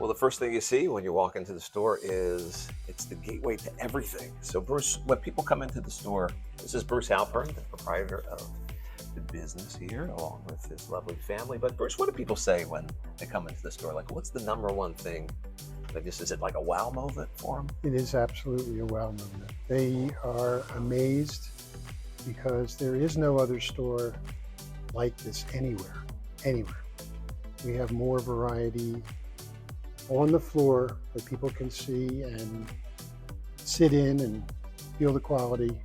Well, the first thing you see when you walk into the store is it's the gateway to everything. So Bruce, when people come into the store, this is Bruce Halpern, the proprietor of the business here, along with his lovely family. But Bruce, what do people say when they come into the store? Like, what's the number one thing? Like, is it like a wow moment for them? It is absolutely a wow moment. They are amazed because there is no other store like this anywhere. We have more variety on the floor that people can see and sit in and feel the quality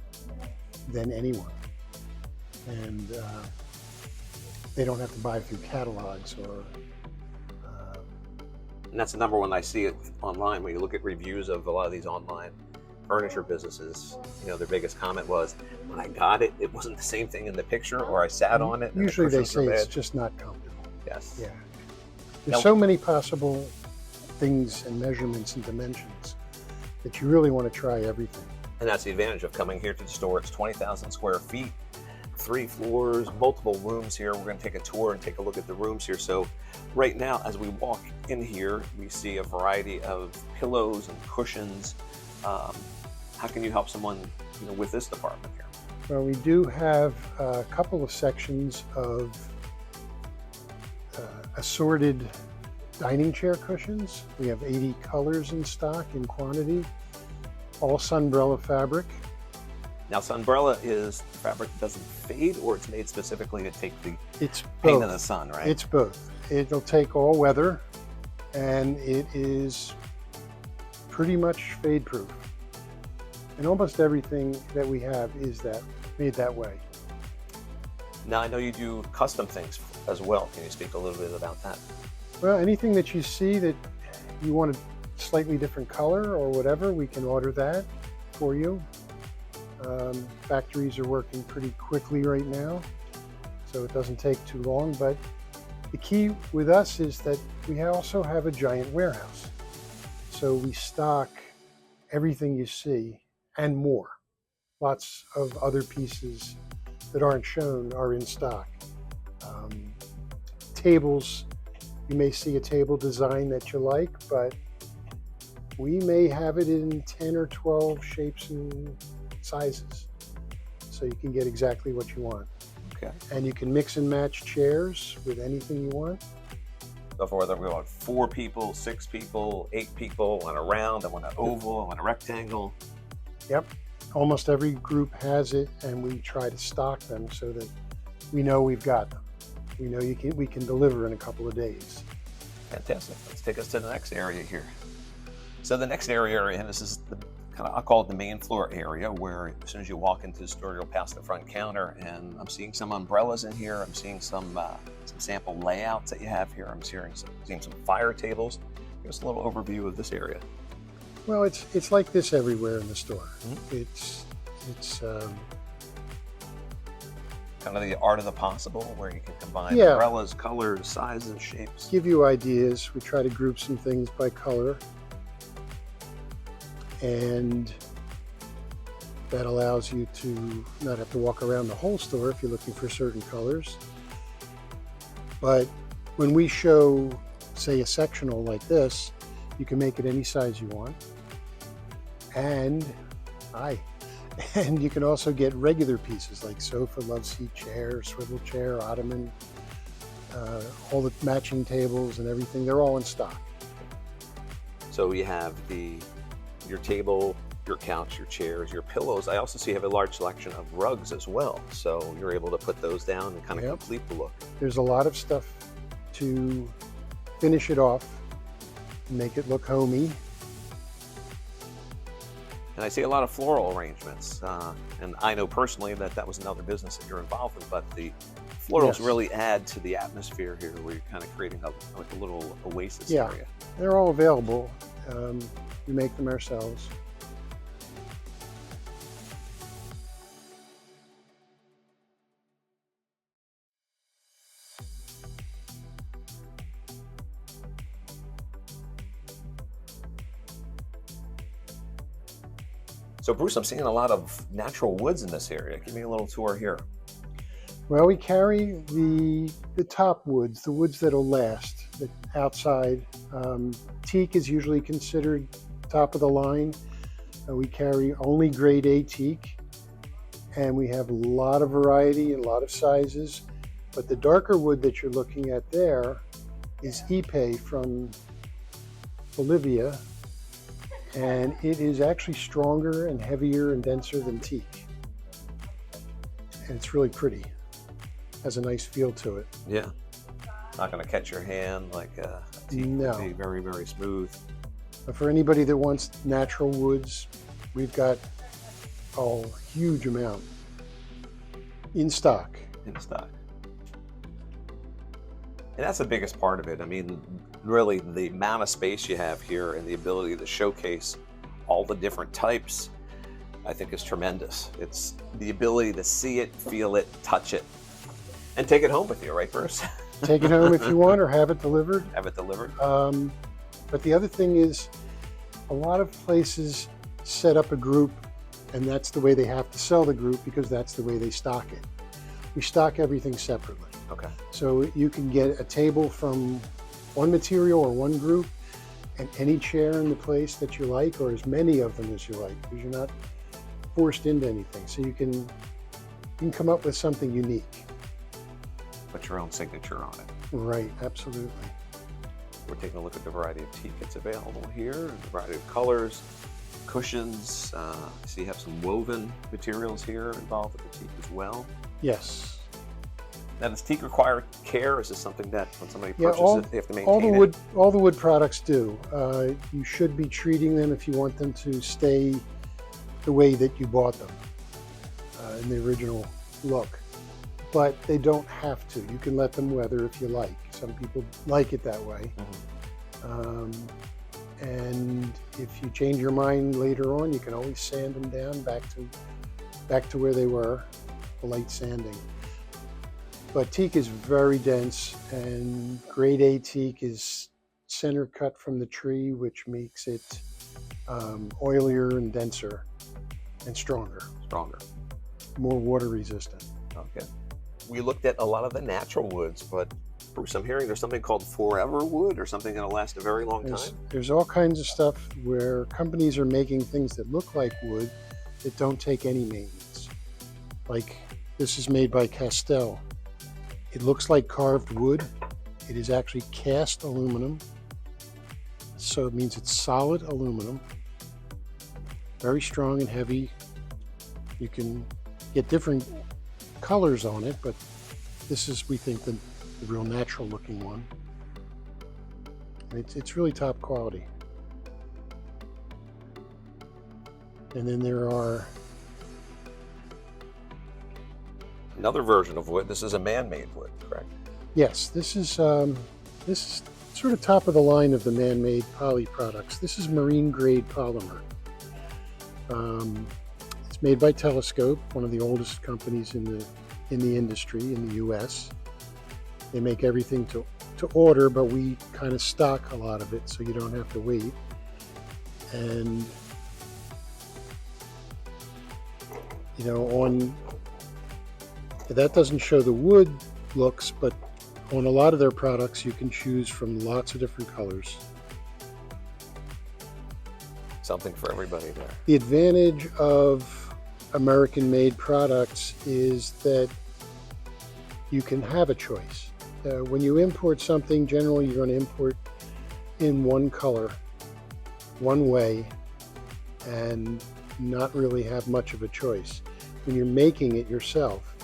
than anyone. And they don't have to buy through catalogs or And that's the number one. I see it online when you look at reviews of a lot of these online furniture businesses. You know, their biggest comment was, when I got it, it wasn't the same thing in the picture, or I sat on it. Usually they say it's just not comfortable. Yes. Yeah. There's so many possible things and measurements and dimensions that you really want to try everything. And that's the advantage of coming here to the store. It's 20,000 square feet, 3 floors, multiple rooms here. We're going to take a tour and take a look at the rooms here. So right now, as we walk in here, we see a variety of pillows and cushions. How can you help someone, with this department here? Well, we do have a couple of sections of assorted dining chair cushions. We have 80 colors in stock in quantity, all Sunbrella fabric. Now, Sunbrella is fabric that doesn't fade, or it's made specifically to take the It's pain both. of the sun, right? It's both. It'll take all weather, and it is pretty much fade proof. And almost everything that we have is made that way. Now, I know you do custom things as well. Can you speak a little bit about that? Well, anything that you see that you want a slightly different color or whatever, we can order that for you. Factories are working pretty quickly right now, so it doesn't take too long. But the key with us is that we also have a giant warehouse. So we stock everything you see and more. Lots of other pieces that aren't shown are in stock. Tables, you may see a table design that you like, but we may have it in 10 or 12 shapes and sizes. So you can get exactly what you want. Okay. And you can mix and match chairs with anything you want. So for whether we want 4 people, 6 people, 8 people, on a round, I want an oval, I want a rectangle. Yep. Almost every group has it, and we try to stock them so that we know we've got them. We know we can deliver in a couple of days. Fantastic. Let's take us to the next area here. So the next area we're in, this is the I'll call it the main floor area, where as soon as you walk into the store, you'll pass the front counter, and I'm seeing some umbrellas in here. I'm seeing some sample layouts that you have here. I'm seeing some fire tables. Give us a little overview of this area. Well, it's like this everywhere in the store. Mm-hmm. It's kind of the art of the possible, where you can combine Yeah. umbrellas, colors, sizes, shapes. give you ideas. We try to group some things by color, and that allows you to not have to walk around the whole store if you're looking for certain colors. But when we show, say, a sectional like this, you can make it any size you want. And you can also get regular pieces like sofa, love seat chair, swivel chair, ottoman, all the matching tables and everything. They're all in stock. So you have your table, your couch, your chairs, your pillows. I also see you have a large selection of rugs as well. So you're able to put those down and kind of Yep. complete the look. There's a lot of stuff to finish it off, make it look homey. And I see a lot of floral arrangements. And I know personally that was another business that you're involved in, but the florals Yes. really add to the atmosphere here, where you're kind of creating like a little oasis Yeah. area. They're all available. We make them ourselves. So Bruce, I'm seeing a lot of natural woods in this area. Give me a little tour here. Well, we carry the top woods, the woods that'll last, the outside teak is usually considered top of the line. We carry only grade A teak, and we have a lot of variety and a lot of sizes. But the darker wood that you're looking at there is Ipe from Bolivia, and it is actually stronger and heavier and denser than teak. And it's really pretty. Has a nice feel to it. Yeah. Not going to catch your hand like a teak No. would be. Very, very smooth. But for anybody that wants natural woods, we've got a huge amount in stock. In stock. And that's the biggest part of it. I mean, really, the amount of space you have here and the ability to showcase all the different types, I think is tremendous. It's the ability to see it, feel it, touch it, and take it home with you, right, Bruce? Take it home if you want, or have it delivered. Have it delivered. But the other thing is, a lot of places set up a group, and that's the way they have to sell the group because that's the way they stock it. We stock everything separately. Okay. So you can get a table from one material or one group, and any chair in the place that you like, or as many of them as you like, because you're not forced into anything. So you can come up with something unique. Put your own signature on it. Right, absolutely. We're taking a look at the variety of teak that's available here, the variety of colors, cushions. I see you have some woven materials here involved with the teak as well. Yes. Now, does teak require care? Or is this something that when somebody purchases it, they have to maintain all the wood products do. You should be treating them if you want them to stay the way that you bought them in the original look. But they don't have to. You can let them weather if you like. Some people like it that way. Mm-hmm. And if you change your mind later on, you can always sand them down back to where they were, the light sanding. But teak is very dense, and grade A teak is center cut from the tree, which makes it oilier and denser and stronger. More water resistant. Okay. We looked at a lot of the natural woods, but Bruce, I'm hearing there's something called forever wood or something that'll last a very long time. There's all kinds of stuff where companies are making things that look like wood that don't take any maintenance. Like this is made by Castell. It looks like carved wood. It is actually cast aluminum. So it means it's solid aluminum. Very strong and heavy. You can get different colors on it, but this is, we think, the real natural looking one. And it's really top quality. And then there are another version of wood. This is a man-made wood, correct? Yes, this is sort of top of the line of the man-made poly products. This is marine grade polymer. It's made by Telescope, one of the oldest companies in the industry in the U.S. They make everything to order, but we kind of stock a lot of it, so you don't have to wait. And you know, that doesn't show the wood looks, but on a lot of their products, you can choose from lots of different colors. Something for everybody there. The advantage of American-made products is that you can have a choice. When you import something, generally you're going to import in one color, one way, and not really have much of a choice. When you're making it yourself,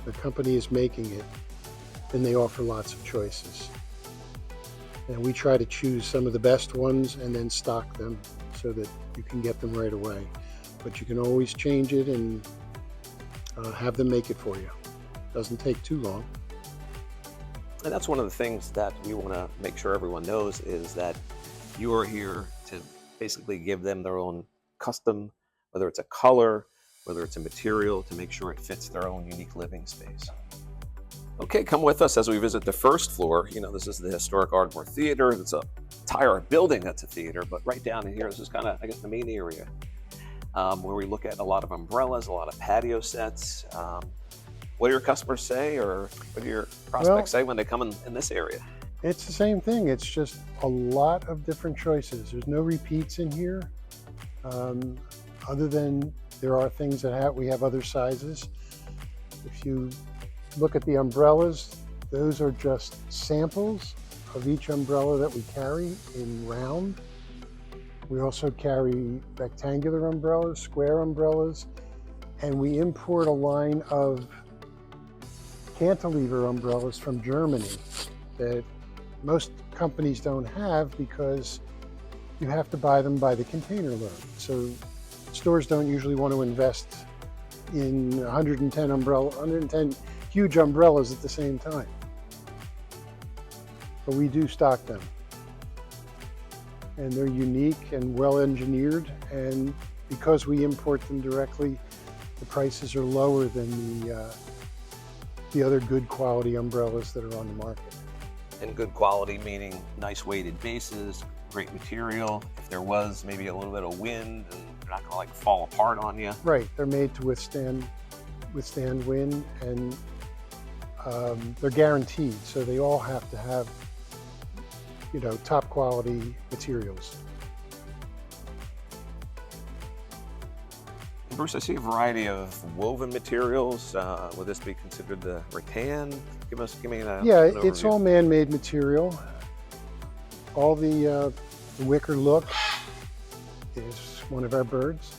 the company is making it, then they offer lots of choices. And we try to choose some of the best ones and then stock them so that you can get them right away. But you can always change it and have them make it for you. Doesn't take too long. And that's one of the things that we want to make sure everyone knows is that you are here to basically give them their own custom, whether it's a color, whether it's a material, to make sure it fits their own unique living space. Okay, come with us as we visit the first floor. You know, this is the Historic Ardmore Theater. It's a entire building that's a theater, but right down in here, this is kind of, I guess, the main area where we look at a lot of umbrellas, a lot of patio sets. What do your customers say, or what do your prospects say when they come in this area? It's the same thing. It's just a lot of different choices. There's no repeats in here, um, other than there are things that we have other sizes. If you look at the umbrellas, those are just samples of each umbrella that we carry in round. We also carry rectangular umbrellas, square umbrellas, and we import a line of cantilever umbrellas from Germany that most companies don't have because you have to buy them by the container load. So stores don't usually want to invest in 110 huge umbrellas at the same time. But we do stock them. And they're unique and well engineered, and because we import them directly, the prices are lower than the other good quality umbrellas that are on the market. And good quality meaning nice weighted bases, great material. If there was maybe a little bit of wind, and they're not gonna like fall apart on you. Right, they're made to withstand wind, and they're guaranteed. So they all have to have, you know, top quality materials. Bruce, I see a variety of woven materials. Would this be considered the rattan? Give me an Yeah, overview. it's all man-made material. All the wicker look is one of our birds.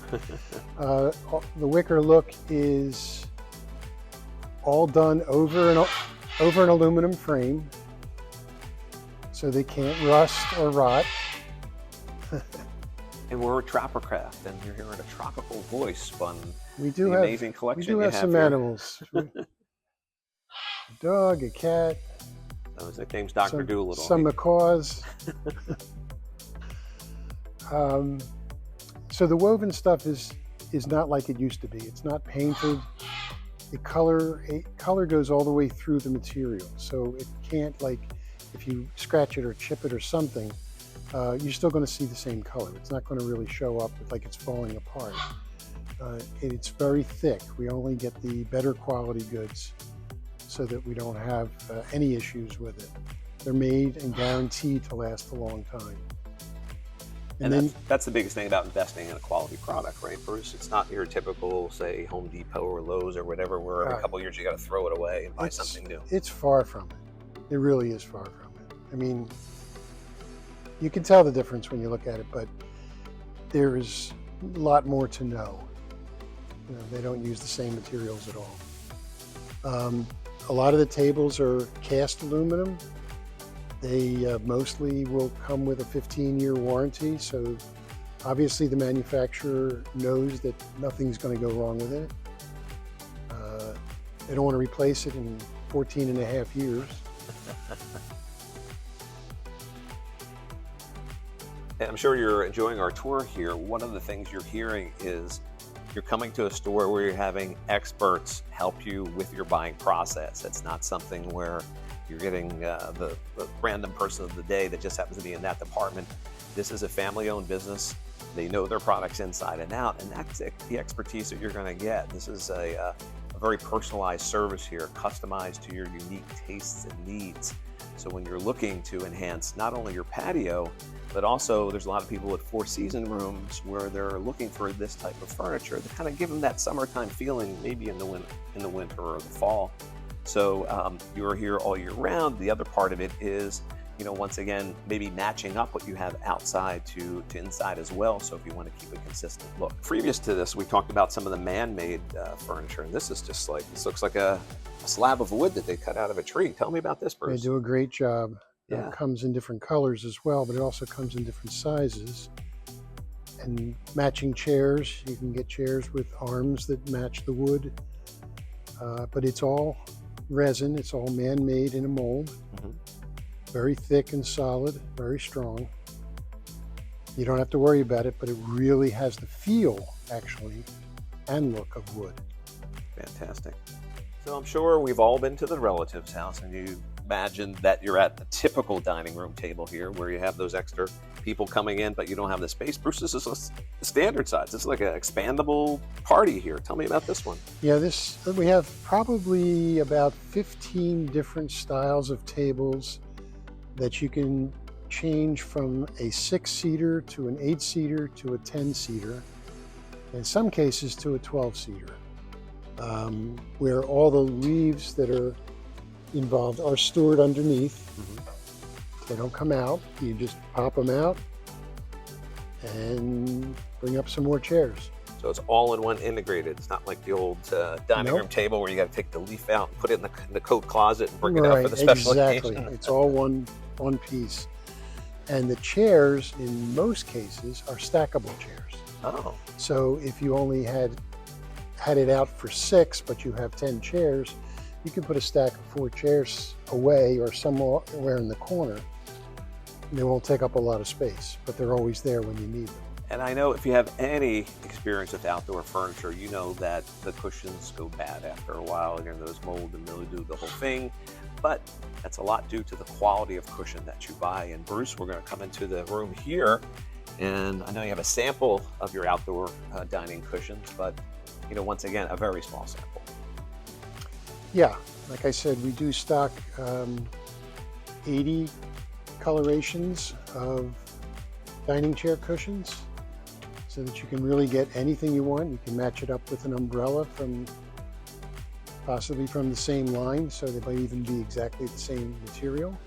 The wicker look is all done over an aluminum frame, so they can't rust or rot. And we're Tropicraft, and you're hearing a tropical voice spun. We do the have amazing collection we do have some here. animals. A dog, a cat. His nickname's Dr. Doolittle. Some macaws. So the woven stuff is not like it used to be. It's not painted. The color goes all the way through the material, so it can't, like, if you scratch it or chip it or something, you're still going to see the same color. It's not going to really show up like it's falling apart. It's very thick. We only get the better quality goods so that we don't have any issues with it. They're made and guaranteed to last a long time. And then that's the biggest thing about investing in a quality product, right, Bruce? It's not your typical, say, Home Depot or Lowe's or whatever, where every couple of years you got to throw it away and buy something new. It's far from it. It really is far from it. I mean, you can tell the difference when you look at it, but there's a lot more to know. You know, they don't use the same materials at all. A lot of the tables are cast aluminum. They mostly will come with a 15-year warranty, so obviously the manufacturer knows that nothing's going to go wrong with it. They don't want to replace it in 14 and a half years. And I'm sure you're enjoying our tour here. One of the things you're hearing is you're coming to a store where you're having experts help you with your buying process. It's not something where you're getting the random person of the day that just happens to be in that department. This is a family-owned business. They know their products inside and out, and that's the expertise that you're going to get. This is a very personalized service here, customized to your unique tastes and needs. So when you're looking to enhance not only your patio, but also there's a lot of people at Four Seasons rooms where they're looking for this type of furniture to kind of give them that summertime feeling, maybe in the winter or the fall. So you're here all year round. The other part of it is, you know, once again, maybe matching up what you have outside to inside as well. So if you want to keep a consistent look. Previous to this, we talked about some of the man-made furniture, and this is just like, this looks like a slab of wood that they cut out of a tree. Tell me about this, Bruce. They do a great job. Yeah. It comes in different colors as well, but it also comes in different sizes. And matching chairs, you can get chairs with arms that match the wood, but it's all resin. It's all man-made in a mold. Mm-hmm. Very thick and solid, very strong. You don't have to worry about it, but it really has the feel, actually, and look of wood. Fantastic. So I'm sure we've all been to the relative's house, and you imagine that you're at the typical dining room table here where you have those extra people coming in, but you don't have the space. Bruce, this is a standard size. This is like an expandable party here. Tell me about this one. Yeah, we have probably about 15 different styles of tables that you can change from a 6-seater to an 8-seater to a 10-seater, in some cases to a 12-seater, where all the leaves that are involved are stored underneath. They don't come out. You just pop them out and bring up some more chairs. So it's all in one integrated. It's not like the old dining room table where you got to take the leaf out and put it in the coat closet and bring it out for the special exactly. occasion. It's all one piece. And the chairs, in most cases, are stackable chairs. Oh. So if you only had it out for 6, but you have 10 chairs, you can put a stack of 4 chairs away or somewhere in the corner. And they won't take up a lot of space, but they're always there when you need them. And I know if you have any experience with outdoor furniture, you know that the cushions go bad after a while. Again, those mold and mildew, the whole thing. But that's a lot due to the quality of cushion that you buy. And Bruce, we're going to come into the room here, and I know you have a sample of your outdoor dining cushions, but once again, a very small sample. Yeah, like I said, we do stock 80 colorations of dining chair cushions, so that you can really get anything you want. You can match it up with an umbrella possibly from the same line, so they might even be exactly the same material.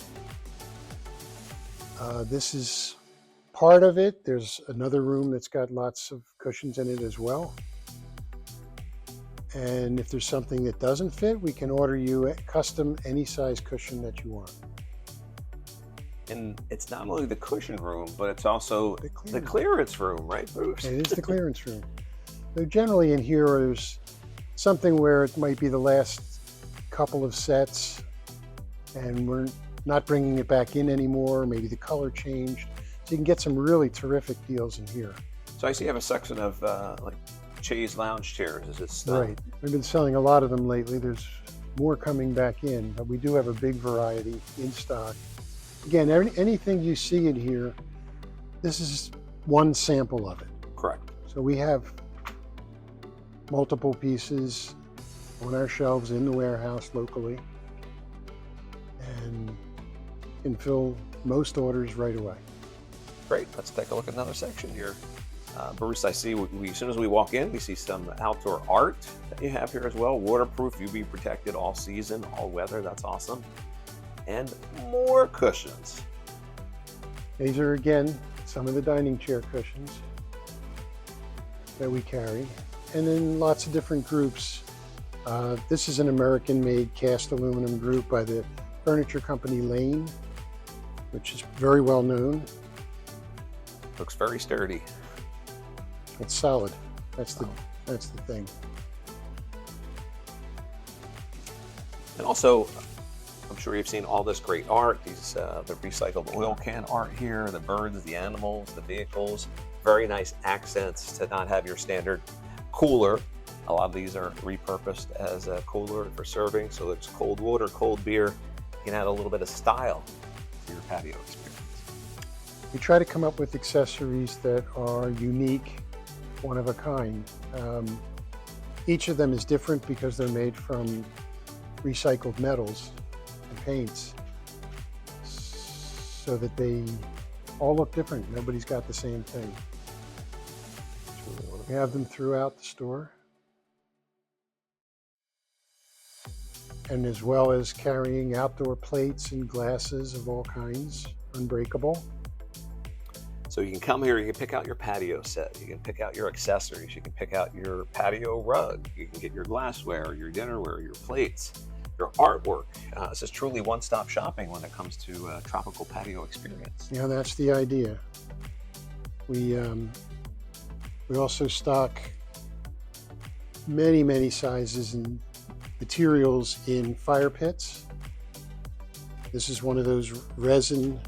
This is part of it. There's another room that's got lots of cushions in it as well. And if there's something that doesn't fit, we can order you a custom any size cushion that you want. And it's not only the cushion room, but it's also the clearance room, right, Bruce? It is the clearance room. So generally in here, there's something where it might be the last couple of sets, and we're not bringing it back in anymore. Maybe the color changed. So you can get some really terrific deals in here. So I see you have a section of like chaise lounge chairs. Is this right? We've been selling a lot of them lately. There's more coming back in, but we do have a big variety in stock. Again, anything you see in here, this is one sample of it. Correct. So we have multiple pieces on our shelves in the warehouse locally, and can fill most orders right away. Great. Let's take a look at another section here. Bruce, I see as soon as we walk in, we see some outdoor art that you have here as well. Waterproof, UV protected all season, all weather. That's awesome. And more cushions. These are, again, some of the dining chair cushions that we carry. And then lots of different groups. This is an American-made cast aluminum group by the furniture company Lane, which is very well known. Looks very sturdy. It's solid. That's the thing. And also, I'm sure you've seen all this great art. These the recycled oil can art here, the birds, the animals, the vehicles. Very nice accents to not have your standard cooler. A lot of these are repurposed as a cooler for serving. So it's cold water, cold beer. You can add a little bit of style to your patio experience. We try to come up with accessories that are unique, one of a kind. Each of them is different because they're made from recycled metals and paints, so that they all look different. Nobody's got the same thing. We have them throughout the store, and as well as carrying outdoor plates and glasses of all kinds, unbreakable. So you can come here, you can pick out your patio set, you can pick out your accessories, you can pick out your patio rug, you can get your glassware, your dinnerware, your plates, your artwork. This is truly one-stop shopping when it comes to tropical patio experience. Yeah, that's the idea. We also stock many sizes and materials in fire pits. This is one of those resin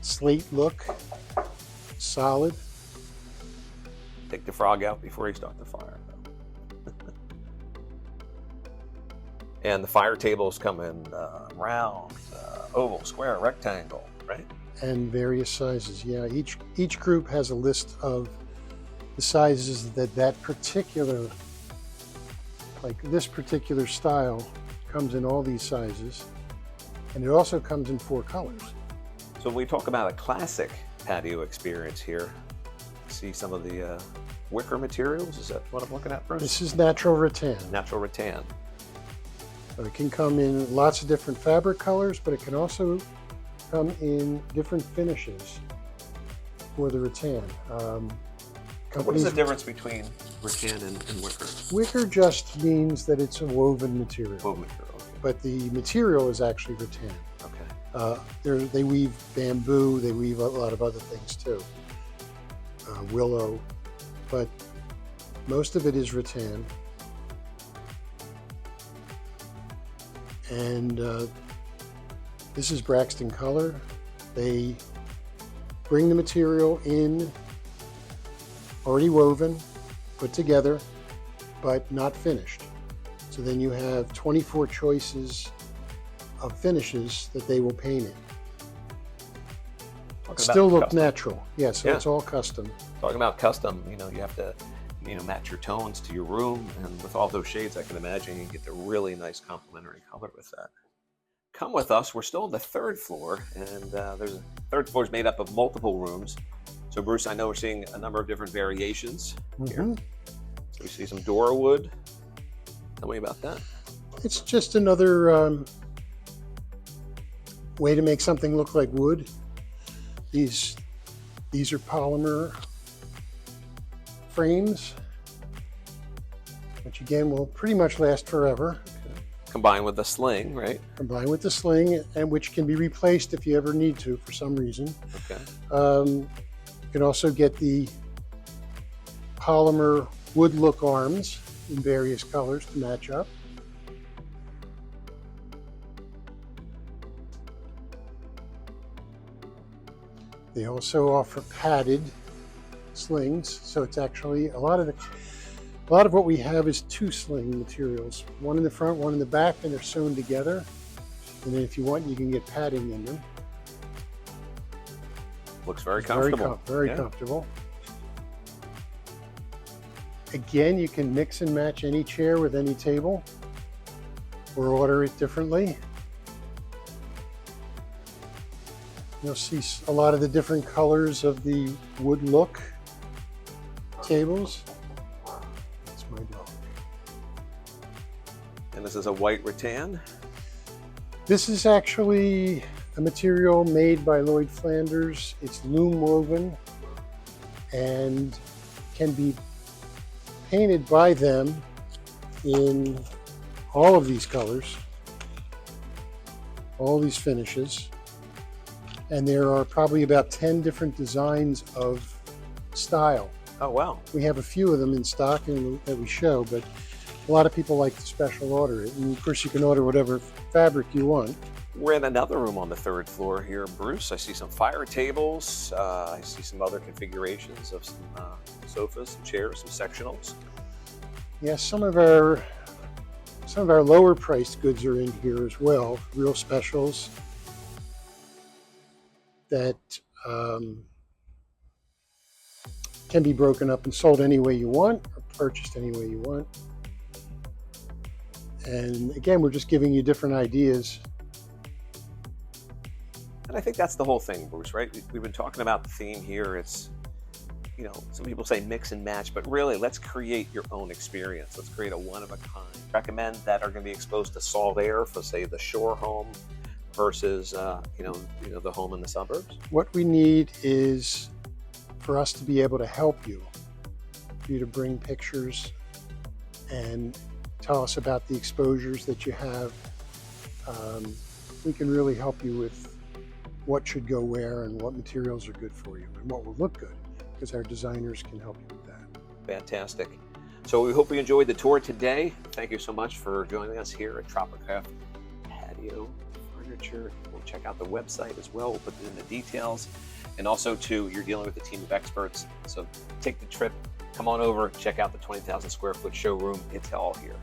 slate look, solid. Take the frog out before you start the fire. And the fire tables come in round, oval, square, rectangle, right? And various sizes. Yeah, each group has a list of the sizes that particular, like this particular style, comes in all these sizes. And it also comes in 4 colors. So when we talk about a classic patio experience here, see some of the wicker materials. Is that what I'm looking at, Bruce? This is natural rattan. Natural rattan. But it can come in lots of different fabric colors, but it can also come in different finishes for the rattan. What is the difference between rattan and wicker? Wicker just means that it's a woven material. Woven material. Okay. But the material is actually rattan. Okay. They weave bamboo, they weave a lot of other things too. Willow, but most of it is rattan. And this is Braxton color. They bring the material in already woven, put together, but not finished. So then you have 24 choices of finishes that they will paint it. Still look custom. Natural. Yeah, so Yeah. it's all custom. Talking about custom, you have to, match your tones to your room, and with all those shades, I can imagine you get a really nice complementary color with that. Come with us. We're still on the 3rd floor, and there's a 3rd floor is made up of multiple rooms. So Bruce, I know we're seeing a number of different variations here. So we see some Dora wood. Tell me about that. It's just another way to make something look like wood. These are polymer frames, which again will pretty much last forever. Okay. Combined with the sling, right? Combined with the sling, and which can be replaced if you ever need to for some reason. Okay. You can also get the polymer wood look arms in various colors to match up. They also offer padded slings, so it's actually a lot of what we have is 2 sling materials, one in the front, one in the back, and they're sewn together. And then if you want, you can get padding in them. Looks very comfortable. Very comfortable. Again, you can mix and match any chair with any table or order it differently. You'll see a lot of the different colors of the wood look tables. That's my dog. And this is a white rattan. This is actually a material made by Lloyd Flanders. It's loom woven and can be painted by them in all of these colors, all these finishes. And there are probably about 10 different designs of style. Oh, wow. We have a few of them in stock that we show, but a lot of people like to special order it. And of course, you can order whatever fabric you want. We're in another room on the 3rd floor here, Bruce. I see some fire tables. I see some other configurations of some sofas, some chairs, some sectionals. Yes, some of our lower priced goods are in here as well, real specials that can be broken up and sold any way you want or purchased any way you want. And again, we're just giving you different ideas. And I think that's the whole thing, Bruce, right? We've been talking about the theme here. It's, some people say mix and match, but really let's create your own experience. Let's create a one-of-a-kind. Recommend that are going to be exposed to salt air for, say, the shore home versus, the home in the suburbs. What we need is for us to be able to help you, for you to bring pictures and tell us about the exposures that you have. We can really help you with what should go where and what materials are good for you and what will look good, because our designers can help you with that. Fantastic. So we hope you enjoyed the tour today. Thank you so much for joining us here at Tropicraft Patio Furniture. We'll check out the website as well. We'll put it in the details. And also, too, you're dealing with a team of experts. So take the trip, come on over, check out the 20,000 square foot showroom. It's all here.